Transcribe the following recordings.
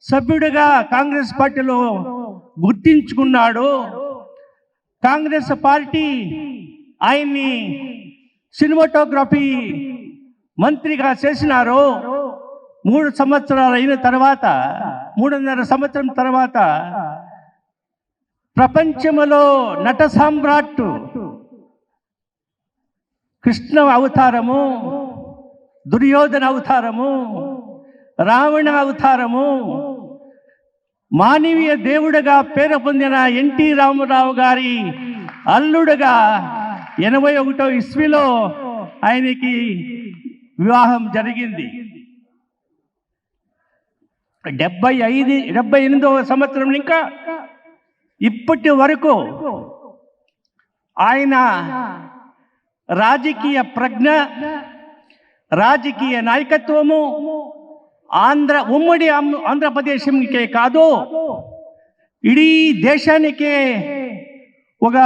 సభ్యుడిగా కాంగ్రెస్ పార్టీలో గుర్తించుకున్నాడు. కాంగ్రెస్ పార్టీ ఆయన్ని సినిమాటోగ్రఫీ మంత్రిగా చేసినారు. 3 సంవత్సరాలు అయిన తర్వాత 3.5 సంవత్సరం తర్వాత ప్రపంచంలో నట సామ్రాట్ కృష్ణ అవతారము, దుర్యోధన అవతారము, రావణ అవతారము, మానవీయ దేవుడిగా పేరు పొందిన ఎన్టీ రామారావు గారి అల్లుడుగా 81వ ఇస్వీలో ఆయనకి వివాహం జరిగింది. 78వ సంవత్సరం ఇంకా ఇప్పటి వరకు ఆయన రాజకీయ ప్రజ్ఞ, రాజకీయ నాయకత్వము ఉమ్మడి ఆంధ్రప్రదేశ్కే కాదు, ఇడీ దేశానికే ఒక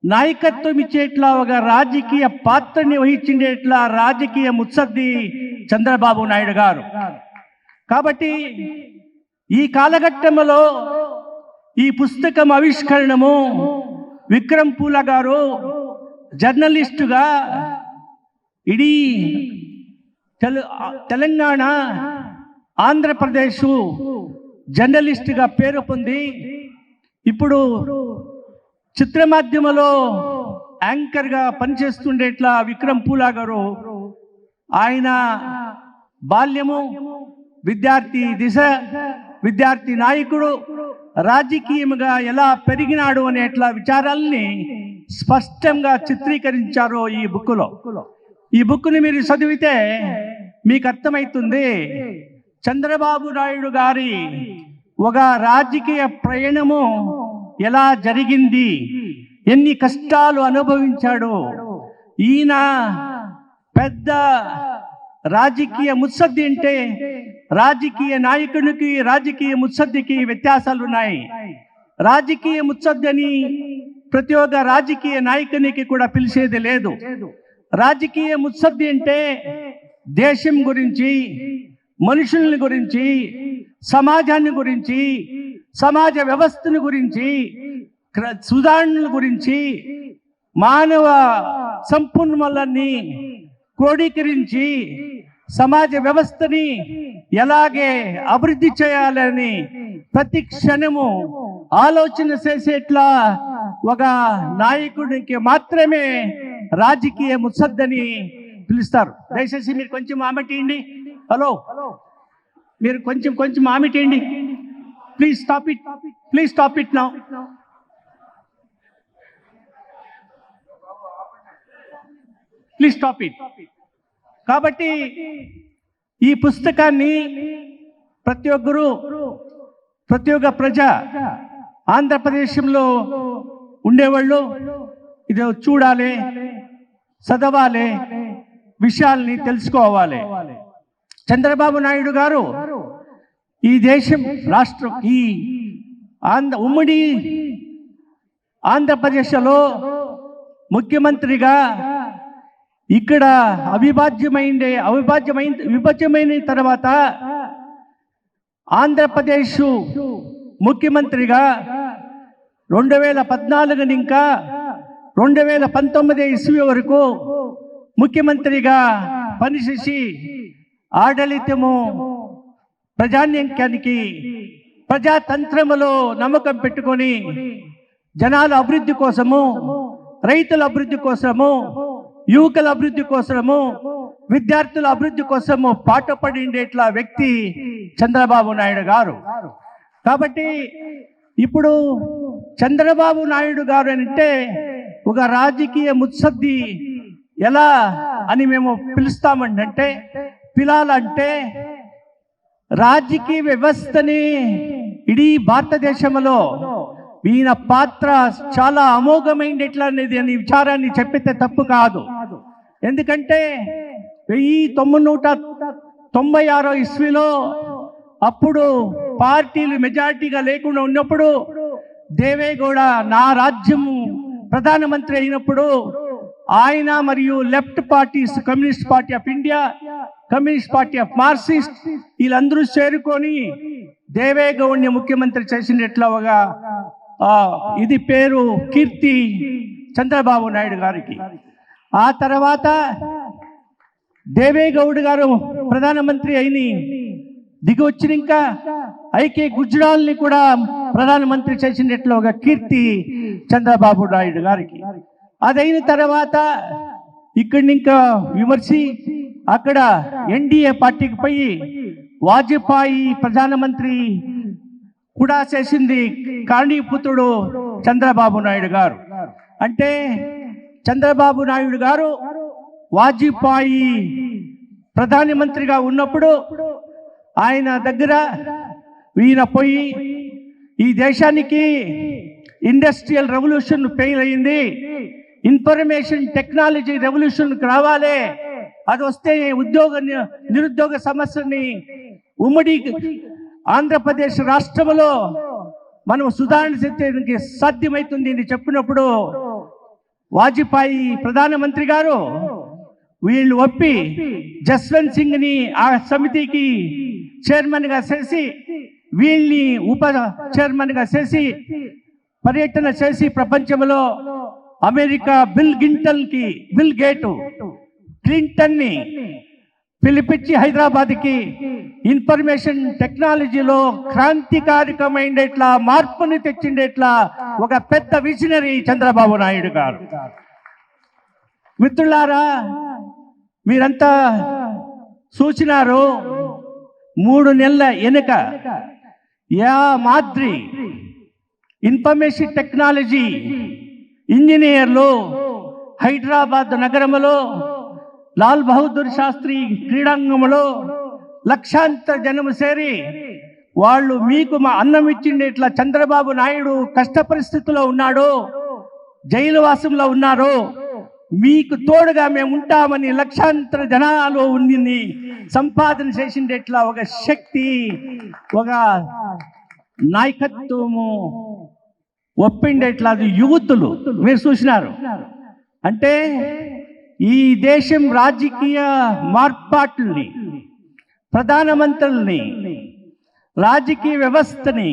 నాయకత్వం ఇచ్చేట్లా, ఒక రాజకీయ పాత్రని వహించేట్లా రాజకీయ ముత్సద్ది చంద్రబాబు నాయుడు గారు. కాబట్టి ఈ కాలఘట్టంలో ఈ పుస్తకం ఆవిష్కరణము విక్రమ్ పూల గారు జర్నలిస్టుగా ఇడీ తెలంగాణ, ఆంధ్రప్రదేశ్ జర్నలిస్టుగా పేరు పొంది ఇప్పుడు చిత్ర మాధ్యమంలో యాంకర్గా పనిచేస్తుండేట్లా విక్రమ్ పూల గారు ఆయన బాల్యము, విద్యార్థి దిశ, విద్యార్థి నాయకుడు, రాజకీయంగా ఎలా పెరిగినాడు అనేట్లా విచారాలని స్పష్టంగా చిత్రీకరించారు ఈ బుక్లో. ఈ బుక్ని మీరు చదివితే మీకు అర్థమవుతుంది చంద్రబాబు నాయుడు గారి ఒక రాజకీయ ప్రయాణము ఎలా జరిగింది, ఎన్ని కష్టాలు అనుభవించాడు. ఈయన పెద్ద రాజకీయ ముత్సద్ది అంటే రాజకీయ నాయకునికి, రాజకీయ ముత్సద్దికి వ్యత్యాసాలు ఉన్నాయి. రాజకీయ ముత్సద్ది అని ప్రతి ఒక్క రాజకీయ నాయకునికి కూడా పిలిచేది లేదు. రాజకీయ ముత్సద్ది అంటే దేశం గురించి, మనుషుల్ని గురించి, సమాజాన్ని గురించి, సమాజ వ్యవస్థను గురించి, సుధారణల గురించి, మానవ సంపన్మూలాన్ని క్రోడీకరించి సమాజ వ్యవస్థని ఎలాగే అభివృద్ధి చేయాలని ప్రతి క్షణము ఆలోచన చేసేట్లా ఒక నాయకుడికి మాత్రమే రాజకీయ ముత్సద్దని పిలుస్తారు. దయచేసి మీరు కొంచెం ఆమెటేయండి. హలో, మీరు కొంచెం ఆమెటేయండి. Please stop it now. Please stop it. కాబట్టి ఈ పుస్తకాన్ని ప్రతి ఒక్కరూ, ప్రతి ఒక్క ప్రజ, ఆంధ్రప్రదేశంలో ఉండేవాళ్ళు ఇది చూడాలి, చదవాలి, విషయాల్ని తెలుసుకోవాలి. చంద్రబాబు నాయుడు గారు ఈ దేశం రాష్ట్రం, ఈ ఉమ్మడి ఆంధ్రప్రదేశ్లో ముఖ్యమంత్రిగా ఇక్కడ విభజ్యమైన తర్వాత ఆంధ్రప్రదేశ్ ముఖ్యమంత్రిగా 2014 ఇంకా 2019 ఇస్వీ వరకు ముఖ్యమంత్రిగా పనిచేసి ఆడళితము, ప్రజాన్యానికి, ప్రజాతంత్రములో నమ్మకం పెట్టుకొని జనాల అభివృద్ధి కోసము, రైతుల అభివృద్ధి కోసము, యువకుల అభివృద్ధి కోసము, విద్యార్థుల అభివృద్ధి కోసము పాటుపడిండేట్లా వ్యక్తి చంద్రబాబు నాయుడు గారు. కాబట్టి ఇప్పుడు చంద్రబాబు నాయుడు గారు అంటే ఒక రాజకీయ ముత్సద్ది ఎలా అని మేము పిలుస్తామంటే, పిలాలంటే రాజకీయ వ్యవస్థని ఇడీ భారతదేశంలో ఈయన పాత్ర చాలా అమోఘమైనట్లా అనేది అనే విచారాన్ని చెప్పితే తప్పు కాదు. ఎందుకంటే 1996 ఇస్వీలో అప్పుడు పార్టీలు మెజారిటీగా లేకుండా ఉన్నప్పుడు దేవేగౌడ నా రాజ్యము ప్రధానమంత్రి అయినప్పుడు ఆయన మరియు left parties, communist party of India, communist party of Marxist వీళ్ళందరూ చేరుకొని దేవేగౌడ్ని ముఖ్యమంత్రి చేసినట్లా ఒక ఇది పేరు కీర్తి చంద్రబాబు నాయుడు గారికి. ఆ తర్వాత దేవేగౌడ్ గారు ప్రధానమంత్రి అయిని దిగి వచ్చిన ఇంకా ఐకే గుజరాల్ని కూడా ప్రధానమంత్రి చేసినట్లు ఒక కీర్తి చంద్రబాబు నాయుడు గారికి. అదైన తర్వాత ఇక్కడిని ఇంకా విమర్శి అక్కడ ఎన్డీఏ పార్టీకి పోయి వాజ్పేయి ప్రధానమంత్రి కూడా చేసింది కారణీపుత్రుడు చంద్రబాబు నాయుడు గారు. అంటే చంద్రబాబు నాయుడు గారు వాజ్పేయి ప్రధానమంత్రిగా ఉన్నప్పుడు ఆయన దగ్గర ఈయన పోయి ఈ దేశానికి ఇండస్ట్రియల్ రెవల్యూషన్ ఫెయిల్ అయింది, ఇన్ఫర్మేషన్ టెక్నాలజీ రెవల్యూషన్కి రావాలి, అది వస్తే నిరుద్యోగ సమస్యని ఉమ్మడి ఆంధ్రప్రదేశ్ రాష్ట్రంలో మనం సుధారణ చేయడానికి సాధ్యమవుతుంది అని చెప్పినప్పుడు వాజ్పేయి ప్రధానమంత్రి గారు వీళ్ళు ఒప్పి జస్వంత్ సింగ్ని ఆ సమితికి చైర్మన్గా చేసి వీళ్ళని ఉప చైర్మన్గా చేసి పర్యటన చేసి ప్రపంచంలో అమెరికా బిల్ గేటు క్లింటన్ని పిలిపించి హైదరాబాద్కి ఇన్ఫర్మేషన్ టెక్నాలజీలో క్రాంతికారికమైనట్లా మార్పుని తెచ్చిండేట్లా ఒక పెద్ద విజనరీ చంద్రబాబు నాయుడు గారు. మిత్రులారా, మీరంతా చూసినారు 3 నెలల వెనుక యా మాదిరి ఇన్ఫర్మేషన్ టెక్నాలజీ ఇంజనీర్లు హైదరాబాద్ నగరంలో లాల్ బహదూర్ శాస్త్రి క్రీడాంగంలో లక్షాంతర జనము చేరి వాళ్ళు మీకు మా అన్నం ఇచ్చిండే ఇట్లా చంద్రబాబు నాయుడు కష్ట పరిస్థితుల్లో ఉన్నాడు, జైలు వాసంలో ఉన్నారు, మీకు తోడుగా మేము ఉంటామని లక్షాంతర జనాలు ఉండింది సంపాదన చేసిండేట్లా ఒక శక్తి, ఒక నాయకత్వము ఒప్పిండేట్లా యువతులు మీరు చూసినారు. అంటే ఈ దేశం రాజకీయ మార్పాట్లని, ప్రధానమంత్రుల్ని, రాజకీయ వ్యవస్థని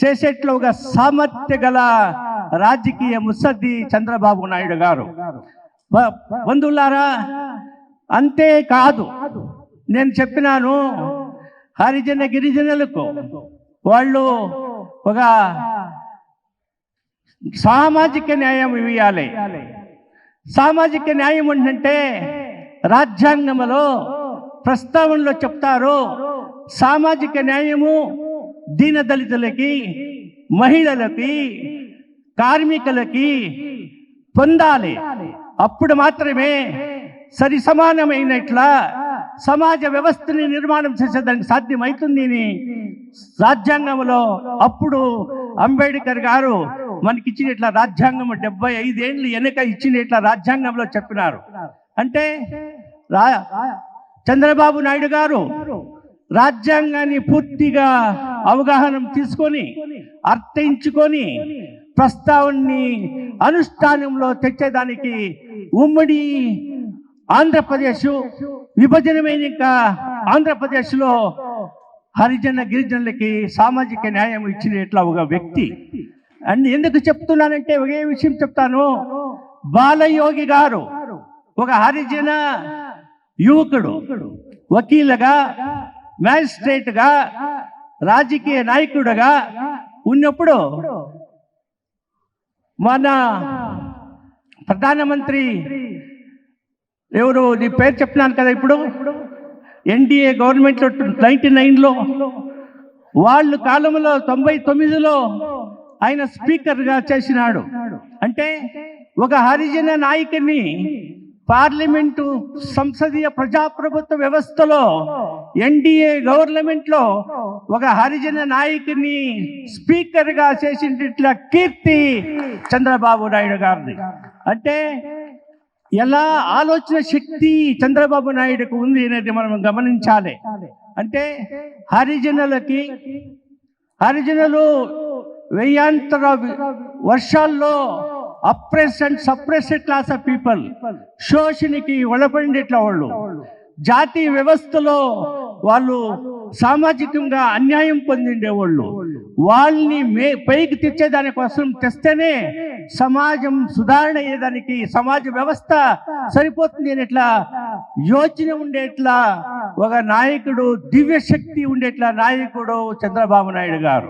చేసేట్లు ఒక సామర్థ్య గల రాజకీయ ముసద్ది చంద్రబాబు నాయుడు గారు. బంధువులారా, అంతేకాదు నేను చెప్పినాను హరిజన గిరిజనులకు వాళ్ళు ఒక సామాజిక న్యాయం ఇవ్వాలి. సామాజిక న్యాయం ఏంటంటే రాజ్యాంగంలో ప్రస్తావనలో చెప్తారు, సామాజిక న్యాయము దీనదళితులకి, మహిళలకి, కార్మికులకి పొందాలి. అప్పుడు మాత్రమే సరి సమానమైనట్లా సమాజ వ్యవస్థని నిర్మాణం చేసేదానికి సాధ్యమవుతుంది అని రాజ్యాంగంలో అప్పుడు అంబేద్కర్ గారు మనకిచ్చినట్ల రాజ్యాంగం 75 ఏళ్ళు వెనుక ఇచ్చినట్ల రాజ్యాంగంలో చెప్పినారు. అంటే చంద్రబాబు నాయుడు గారు రాజ్యాంగాన్ని పూర్తిగా అవగాహన తీసుకొని అర్థించుకొని ప్రస్తావనని అనుష్ఠానంలో తెచ్చేదానికి ఉమ్మడి ఆంధ్రప్రదేశ్ విభజనమైన ఇంకా ఆంధ్రప్రదేశ్లో హరిజన గిరిజనులకి సామాజిక న్యాయం ఇచ్చినట్ల ఒక వ్యక్తి. అండ్ ఎందుకు చెప్తున్నానంటే ఒకే విషయం చెప్తాను. బాలయోగి గారు ఒక హరిజన యువకుడు, వకీలుగా, మ్యాజిస్ట్రేట్గా, రాజకీయ నాయకుడుగా ఉన్నప్పుడు మన ప్రధానమంత్రి ఎవరు, నీ పేరు చెప్తున్నాను కదా, ఇప్పుడు ఎన్డీఏ గవర్నమెంట్లో 99లో వాళ్ళు కాలంలో 99లో ఆయన స్పీకర్గా చేసినాడు. అంటే ఒక హరిజన నాయకుని పార్లమెంటు సంసదీయ ప్రజాప్రభుత్వ వ్యవస్థలో ఎన్డీఏ గవర్నమెంట్లో ఒక హరిజన నాయకుని స్పీకర్గా చేసినట్ల కీర్తి చంద్రబాబు నాయుడు గారిది. అంటే ఎలా ఆలోచన శక్తి చంద్రబాబు నాయుడుకు ఉంది అనేది మనం గమనించాలి. అంటే హరిజనులు వెయ్యాంతర వర్షాల్లో oppress and suppressed class of people, శోషణకి ఒళపడినట్ల వాళ్ళు, జాతీయ వ్యవస్థలో వాళ్ళు సామాజికంగా అన్యాయం పొందిండేవాళ్ళు. వాళ్ళని పైకి తెచ్చేదాని కోసం తెస్తేనే సమాజం సుధారణ అయ్యేదానికి సమాజ వ్యవస్థ సరిపోతుంది అని ఇట్లా యోచన ఉండేట్లా ఒక నాయకుడు, దివ్య శక్తి ఉండేట్లా నాయకుడు చంద్రబాబు నాయుడు గారు.